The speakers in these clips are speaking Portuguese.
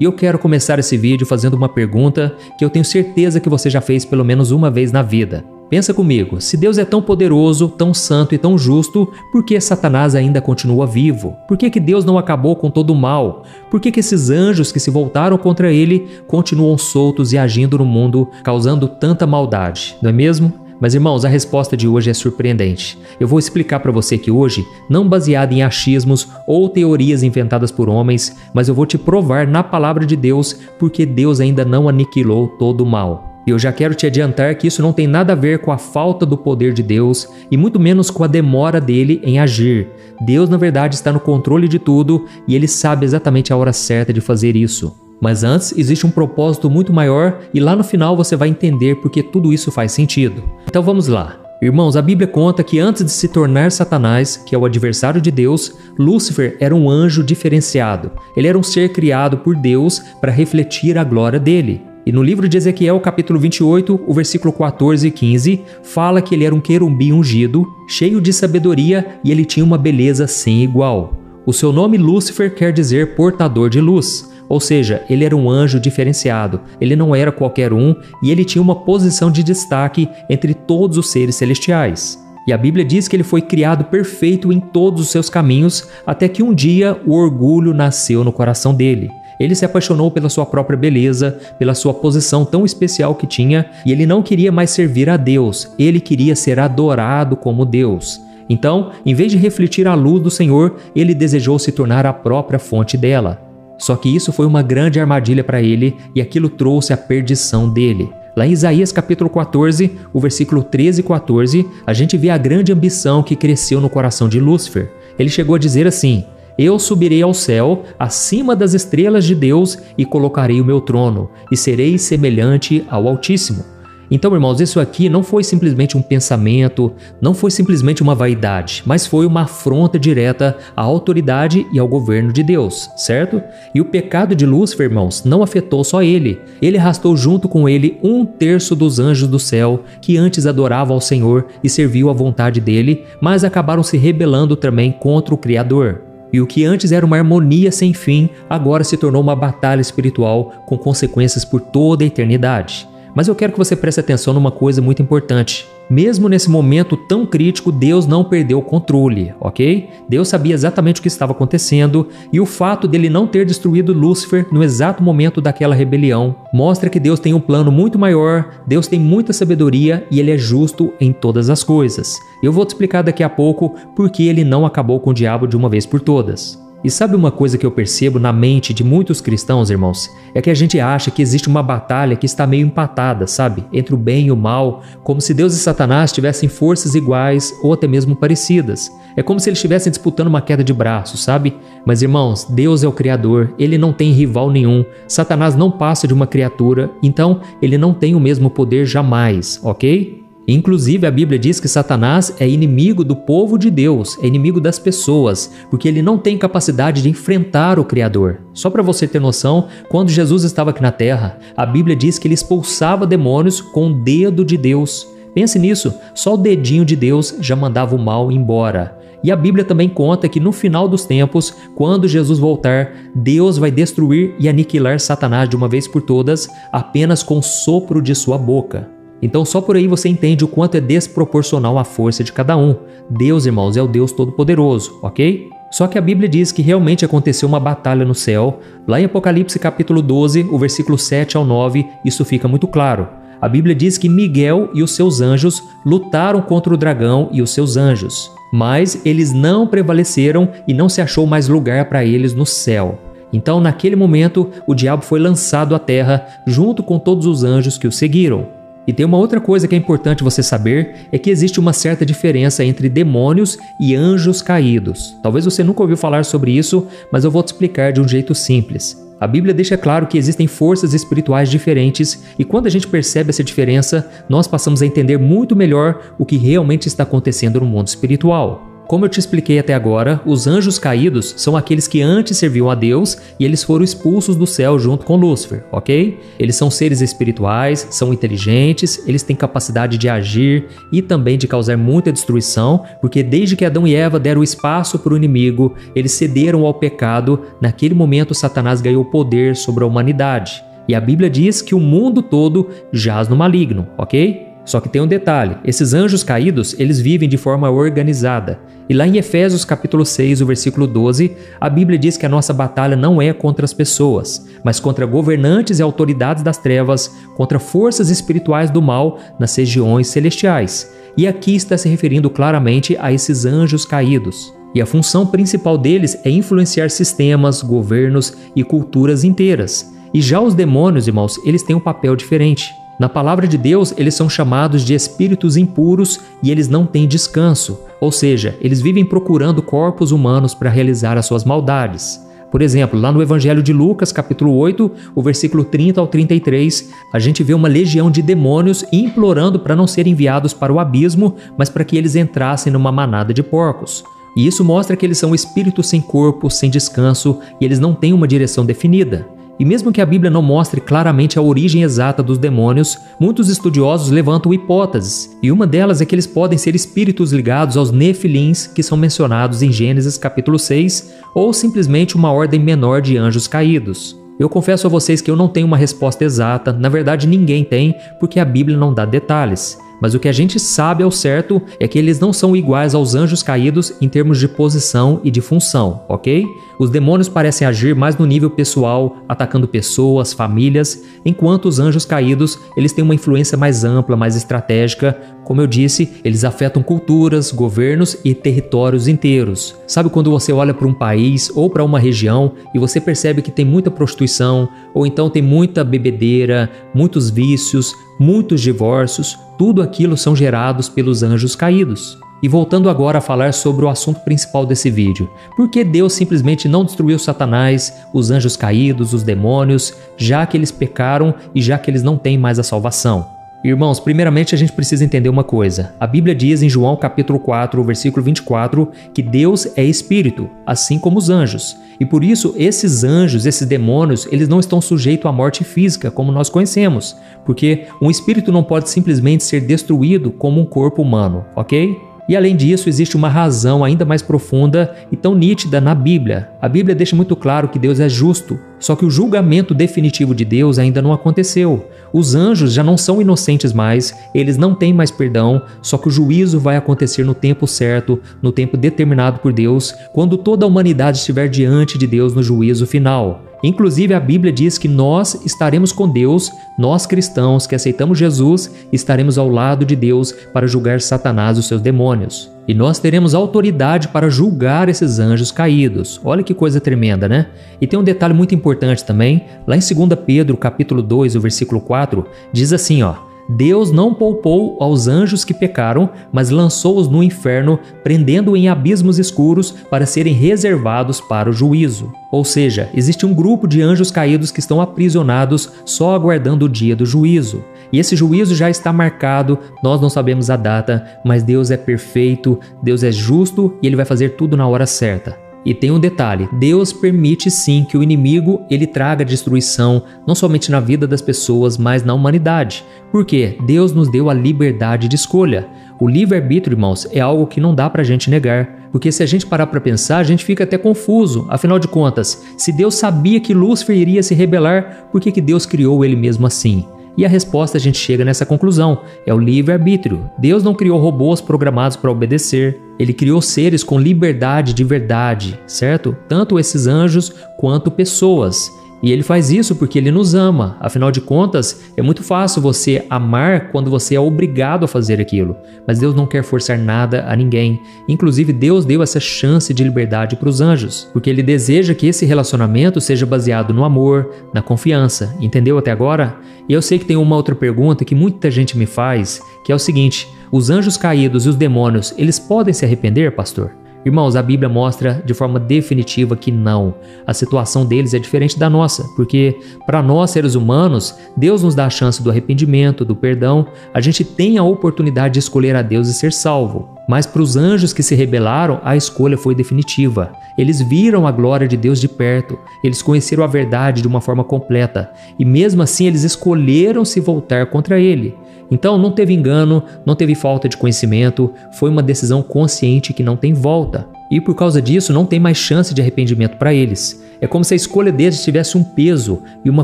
E eu quero começar esse vídeo fazendo uma pergunta que eu tenho certeza que você já fez pelo menos uma vez na vida. Pensa comigo, se Deus é tão poderoso, tão santo e tão justo, por que Satanás ainda continua vivo? Por que Deus não acabou com todo o mal? Por que esses anjos que se voltaram contra ele continuam soltos e agindo no mundo, causando tanta maldade, não é mesmo? Mas irmãos, a resposta de hoje é surpreendente. Eu vou explicar para você que hoje, não baseado em achismos ou teorias inventadas por homens, mas eu vou te provar na palavra de Deus porque Deus ainda não aniquilou todo o mal. E eu já quero te adiantar que isso não tem nada a ver com a falta do poder de Deus e muito menos com a demora dele em agir. Deus, na verdade, está no controle de tudo e ele sabe exatamente a hora certa de fazer isso. Mas antes, existe um propósito muito maior e lá no final você vai entender porque tudo isso faz sentido. Então vamos lá. Irmãos, a Bíblia conta que antes de se tornar Satanás, que é o adversário de Deus, Lúcifer era um anjo diferenciado. Ele era um ser criado por Deus para refletir a glória dele. E no livro de Ezequiel, capítulo 28, o versículo 14 e 15, fala que ele era um querubim ungido, cheio de sabedoria e ele tinha uma beleza sem igual. O seu nome Lúcifer quer dizer portador de luz. Ou seja, ele era um anjo diferenciado, ele não era qualquer um e ele tinha uma posição de destaque entre todos os seres celestiais. E a Bíblia diz que ele foi criado perfeito em todos os seus caminhos, até que um dia o orgulho nasceu no coração dele. Ele se apaixonou pela sua própria beleza, pela sua posição tão especial que tinha, e ele não queria mais servir a Deus, ele queria ser adorado como Deus. Então, em vez de refletir a luz do Senhor, ele desejou se tornar a própria fonte dela. Só que isso foi uma grande armadilha para ele e aquilo trouxe a perdição dele. Lá em Isaías capítulo 14, o versículo 13 e 14, a gente vê a grande ambição que cresceu no coração de Lúcifer. Ele chegou a dizer assim: eu subirei ao céu, acima das estrelas de Deus, e colocarei o meu trono, e serei semelhante ao Altíssimo. Então, irmãos, isso aqui não foi simplesmente um pensamento, não foi simplesmente uma vaidade, mas foi uma afronta direta à autoridade e ao governo de Deus, certo? E o pecado de Lúcifer, irmãos, não afetou só ele. Ele arrastou junto com ele 1/3 dos anjos do céu, que antes adoravam ao Senhor e serviam à vontade dele, mas acabaram se rebelando também contra o Criador. E o que antes era uma harmonia sem fim, agora se tornou uma batalha espiritual com consequências por toda a eternidade. Mas eu quero que você preste atenção numa coisa muito importante. Mesmo nesse momento tão crítico, Deus não perdeu o controle, ok? Deus sabia exatamente o que estava acontecendo e o fato dele não ter destruído Lúcifer no exato momento daquela rebelião mostra que Deus tem um plano muito maior, Deus tem muita sabedoria e ele é justo em todas as coisas. Eu vou te explicar daqui a pouco por que ele não acabou com o diabo de uma vez por todas. E sabe uma coisa que eu percebo na mente de muitos cristãos, irmãos? É que a gente acha que existe uma batalha que está meio empatada, sabe? Entre o bem e o mal, como se Deus e Satanás tivessem forças iguais ou até mesmo parecidas. É como se eles estivessem disputando uma queda de braços, sabe? Mas, irmãos, Deus é o Criador, ele não tem rival nenhum. Satanás não passa de uma criatura, então ele não tem o mesmo poder jamais, ok? Inclusive, a Bíblia diz que Satanás é inimigo do povo de Deus, é inimigo das pessoas, porque ele não tem capacidade de enfrentar o Criador. Só para você ter noção, quando Jesus estava aqui na Terra, a Bíblia diz que ele expulsava demônios com o dedo de Deus. Pense nisso, só o dedinho de Deus já mandava o mal embora. E a Bíblia também conta que no final dos tempos, quando Jesus voltar, Deus vai destruir e aniquilar Satanás de uma vez por todas, apenas com o sopro de sua boca. Então só por aí você entende o quanto é desproporcional a força de cada um. Deus, irmãos, é o Deus Todo-Poderoso, ok? Só que a Bíblia diz que realmente aconteceu uma batalha no céu. Lá em Apocalipse capítulo 12, o versículo 7 ao 9, isso fica muito claro. A Bíblia diz que Miguel e os seus anjos lutaram contra o dragão e os seus anjos. Mas eles não prevaleceram e não se achou mais lugar para eles no céu. Então, naquele momento, o diabo foi lançado à terra junto com todos os anjos que o seguiram. E tem uma outra coisa que é importante você saber, é que existe uma certa diferença entre demônios e anjos caídos. Talvez você nunca ouviu falar sobre isso, mas eu vou te explicar de um jeito simples. A Bíblia deixa claro que existem forças espirituais diferentes e quando a gente percebe essa diferença, nós passamos a entender muito melhor o que realmente está acontecendo no mundo espiritual. Como eu te expliquei até agora, os anjos caídos são aqueles que antes serviam a Deus e eles foram expulsos do céu junto com Lúcifer, ok? Eles são seres espirituais, são inteligentes, eles têm capacidade de agir e também de causar muita destruição, porque desde que Adão e Eva deram espaço para o inimigo, eles cederam ao pecado, naquele momento Satanás ganhou poder sobre a humanidade. E a Bíblia diz que o mundo todo jaz no maligno, ok? Só que tem um detalhe, esses anjos caídos, eles vivem de forma organizada. E lá em Efésios capítulo 6, o versículo 12, a Bíblia diz que a nossa batalha não é contra as pessoas, mas contra governantes e autoridades das trevas, contra forças espirituais do mal nas regiões celestiais. E aqui está se referindo claramente a esses anjos caídos. E a função principal deles é influenciar sistemas, governos e culturas inteiras. E já os demônios, irmãos, eles têm um papel diferente. Na palavra de Deus, eles são chamados de espíritos impuros e eles não têm descanso, ou seja, eles vivem procurando corpos humanos para realizar as suas maldades. Por exemplo, lá no Evangelho de Lucas, capítulo 8, o versículo 30 ao 33, a gente vê uma legião de demônios implorando para não serem enviados para o abismo, mas para que eles entrassem numa manada de porcos. E isso mostra que eles são espíritos sem corpo, sem descanso, e eles não têm uma direção definida. E mesmo que a Bíblia não mostre claramente a origem exata dos demônios, muitos estudiosos levantam hipóteses, e uma delas é que eles podem ser espíritos ligados aos nefilins que são mencionados em Gênesis capítulo 6, ou simplesmente uma ordem menor de anjos caídos. Eu confesso a vocês que eu não tenho uma resposta exata, na verdade ninguém tem, porque a Bíblia não dá detalhes. Mas o que a gente sabe ao certo é que eles não são iguais aos anjos caídos em termos de posição e de função, ok? Os demônios parecem agir mais no nível pessoal, atacando pessoas, famílias, enquanto os anjos caídos, eles têm uma influência mais ampla, mais estratégica. Como eu disse, eles afetam culturas, governos e territórios inteiros. Sabe quando você olha para um país ou para uma região e você percebe que tem muita prostituição, ou então tem muita bebedeira, muitos vícios, muitos divórcios, tudo aquilo são gerados pelos anjos caídos. E voltando agora a falar sobre o assunto principal desse vídeo, por que Deus simplesmente não destruiu Satanás, os anjos caídos, os demônios, já que eles pecaram e já que eles não têm mais a salvação? Irmãos, primeiramente a gente precisa entender uma coisa. A Bíblia diz em João capítulo 4, versículo 24, que Deus é espírito, assim como os anjos. E por isso esses anjos, esses demônios, eles não estão sujeitos à morte física, como nós conhecemos. Porque um espírito não pode simplesmente ser destruído como um corpo humano, ok? E além disso, existe uma razão ainda mais profunda e tão nítida na Bíblia. A Bíblia deixa muito claro que Deus é justo, só que o julgamento definitivo de Deus ainda não aconteceu. Os anjos já não são inocentes mais, eles não têm mais perdão, só que o juízo vai acontecer no tempo certo, no tempo determinado por Deus, quando toda a humanidade estiver diante de Deus no juízo final. Inclusive, a Bíblia diz que nós estaremos com Deus, nós cristãos que aceitamos Jesus, estaremos ao lado de Deus para julgar Satanás e os seus demônios. E nós teremos autoridade para julgar esses anjos caídos. Olha que coisa tremenda, né? E tem um detalhe muito importante também. Lá em 2 Pedro, capítulo 2, o versículo 4, diz assim, ó: Deus não poupou aos anjos que pecaram, mas lançou-os no inferno, prendendo-os em abismos escuros para serem reservados para o juízo. Ou seja, existe um grupo de anjos caídos que estão aprisionados só aguardando o dia do juízo. E esse juízo já está marcado, nós não sabemos a data, mas Deus é perfeito, Deus é justo e Ele vai fazer tudo na hora certa. E tem um detalhe, Deus permite sim que o inimigo ele traga destruição, não somente na vida das pessoas, mas na humanidade. Por quê? Deus nos deu a liberdade de escolha. O livre-arbítrio, irmãos, é algo que não dá pra gente negar. Porque se a gente parar para pensar, a gente fica até confuso. Afinal de contas, se Deus sabia que Lúcifer iria se rebelar, por que Deus criou ele mesmo assim? E a resposta a gente chega nessa conclusão, é o livre-arbítrio. Deus não criou robôs programados para obedecer, Ele criou seres com liberdade de verdade, certo? Tanto esses anjos quanto pessoas. E Ele faz isso porque Ele nos ama. Afinal de contas, é muito fácil você amar quando você é obrigado a fazer aquilo. Mas Deus não quer forçar nada a ninguém. Inclusive, Deus deu essa chance de liberdade para os anjos, porque Ele deseja que esse relacionamento seja baseado no amor, na confiança. Entendeu até agora? E eu sei que tem uma outra pergunta que muita gente me faz, que é o seguinte: os anjos caídos e os demônios, eles podem se arrepender, pastor? Irmãos, a Bíblia mostra de forma definitiva que não. A situação deles é diferente da nossa, porque para nós, seres humanos, Deus nos dá a chance do arrependimento, do perdão. A gente tem a oportunidade de escolher a Deus e ser salvo. Mas para os anjos que se rebelaram, a escolha foi definitiva. Eles viram a glória de Deus de perto, eles conheceram a verdade de uma forma completa, e mesmo assim eles escolheram se voltar contra ele. Então não teve engano, não teve falta de conhecimento, foi uma decisão consciente que não tem volta. E por causa disso não tem mais chance de arrependimento para eles. É como se a escolha deles tivesse um peso e uma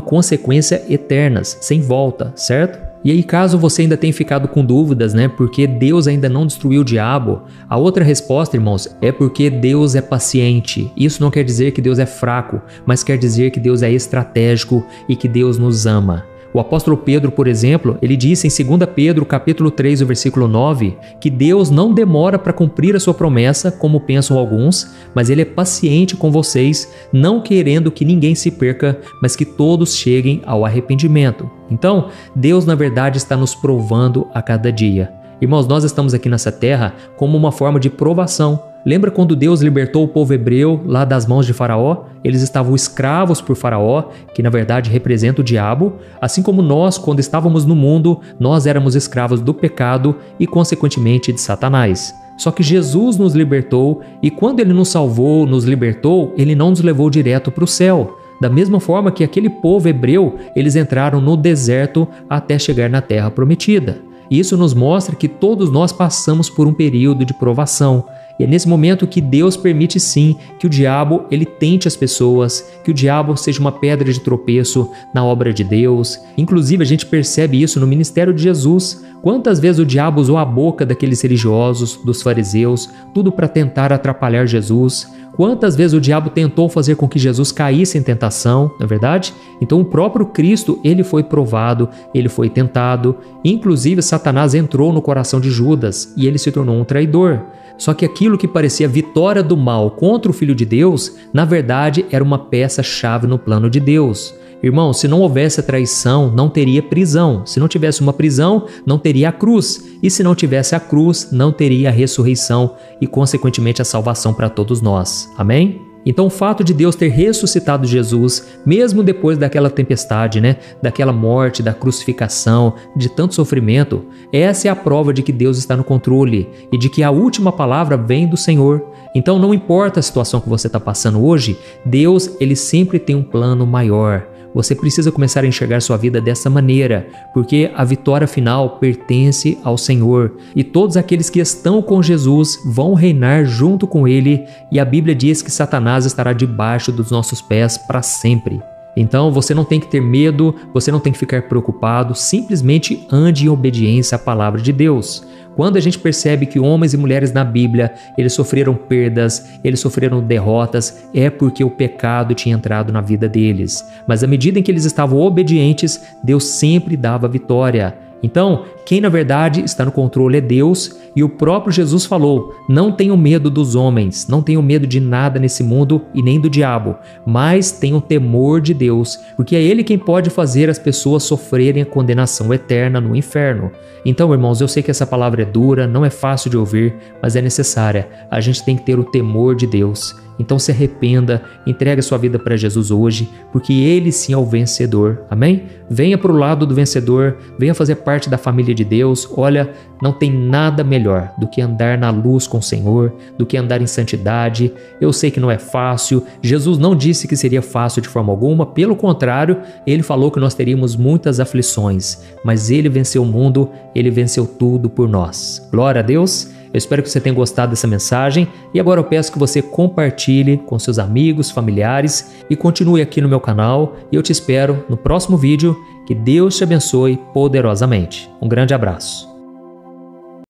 consequência eternas, sem volta, certo? E aí, caso você ainda tenha ficado com dúvidas, porque Deus ainda não destruiu o diabo, a outra resposta, irmãos, é porque Deus é paciente. Isso não quer dizer que Deus é fraco, mas quer dizer que Deus é estratégico e que Deus nos ama. O apóstolo Pedro, por exemplo, ele disse em 2 Pedro, capítulo 3, o versículo 9, que Deus não demora para cumprir a sua promessa, como pensam alguns, mas ele é paciente com vocês, não querendo que ninguém se perca, mas que todos cheguem ao arrependimento. Então, Deus, na verdade, está nos provando a cada dia. Irmãos, nós estamos aqui nessa terra como uma forma de provação. Lembra quando Deus libertou o povo hebreu lá das mãos de Faraó? Eles estavam escravos por Faraó, que na verdade representa o diabo, assim como nós, quando estávamos no mundo, nós éramos escravos do pecado e consequentemente de Satanás. Só que Jesus nos libertou e quando Ele nos salvou, nos libertou, Ele não nos levou direto para o céu. Da mesma forma que aquele povo hebreu, eles entraram no deserto até chegar na terra prometida. Isso nos mostra que todos nós passamos por um período de provação. E é nesse momento que Deus permite sim que o diabo ele tente as pessoas, que o diabo seja uma pedra de tropeço na obra de Deus. Inclusive a gente percebe isso no ministério de Jesus. Quantas vezes o diabo usou a boca daqueles religiosos, dos fariseus, tudo para tentar atrapalhar Jesus. Quantas vezes o diabo tentou fazer com que Jesus caísse em tentação, não é verdade? Então o próprio Cristo, ele foi provado, ele foi tentado. Inclusive Satanás entrou no coração de Judas e ele se tornou um traidor. Só que aquilo que parecia vitória do mal contra o Filho de Deus, na verdade era uma peça-chave no plano de Deus. Irmão, se não houvesse a traição, não teria prisão. Se não tivesse uma prisão, não teria a cruz. E se não tivesse a cruz, não teria a ressurreição e, consequentemente, a salvação para todos nós. Amém? Então o fato de Deus ter ressuscitado Jesus, mesmo depois daquela tempestade, daquela morte, da crucificação, de tanto sofrimento, essa é a prova de que Deus está no controle e de que a última palavra vem do Senhor. Então não importa a situação que você está passando hoje, Deus ele sempre tem um plano maior. Você precisa começar a enxergar sua vida dessa maneira, porque a vitória final pertence ao Senhor e todos aqueles que estão com Jesus vão reinar junto com Ele e a Bíblia diz que Satanás estará debaixo dos nossos pés para sempre. Então você não tem que ter medo, você não tem que ficar preocupado, simplesmente ande em obediência à palavra de Deus. Quando a gente percebe que homens e mulheres na Bíblia, eles sofreram perdas, eles sofreram derrotas, é porque o pecado tinha entrado na vida deles. Mas à medida em que eles estavam obedientes, Deus sempre dava vitória. Então, quem na verdade está no controle é Deus e o próprio Jesus falou: não tenham medo dos homens, não tenham medo de nada nesse mundo e nem do diabo, mas tenham temor de Deus, porque é Ele quem pode fazer as pessoas sofrerem a condenação eterna no inferno. Então, irmãos, eu sei que essa palavra é dura, não é fácil de ouvir, mas é necessária. A gente tem que ter o temor de Deus. Então se arrependa, entregue a sua vida para Jesus hoje, porque Ele sim é o vencedor, amém? Venha para o lado do vencedor, venha fazer parte da família de Deus. Olha, não tem nada melhor do que andar na luz com o Senhor, do que andar em santidade. Eu sei que não é fácil, Jesus não disse que seria fácil de forma alguma, pelo contrário, Ele falou que nós teríamos muitas aflições, mas Ele venceu o mundo, Ele venceu tudo por nós. Glória a Deus! Eu espero que você tenha gostado dessa mensagem e agora eu peço que você compartilhe com seus amigos, familiares e continue aqui no meu canal e eu te espero no próximo vídeo. Que Deus te abençoe poderosamente. Um grande abraço.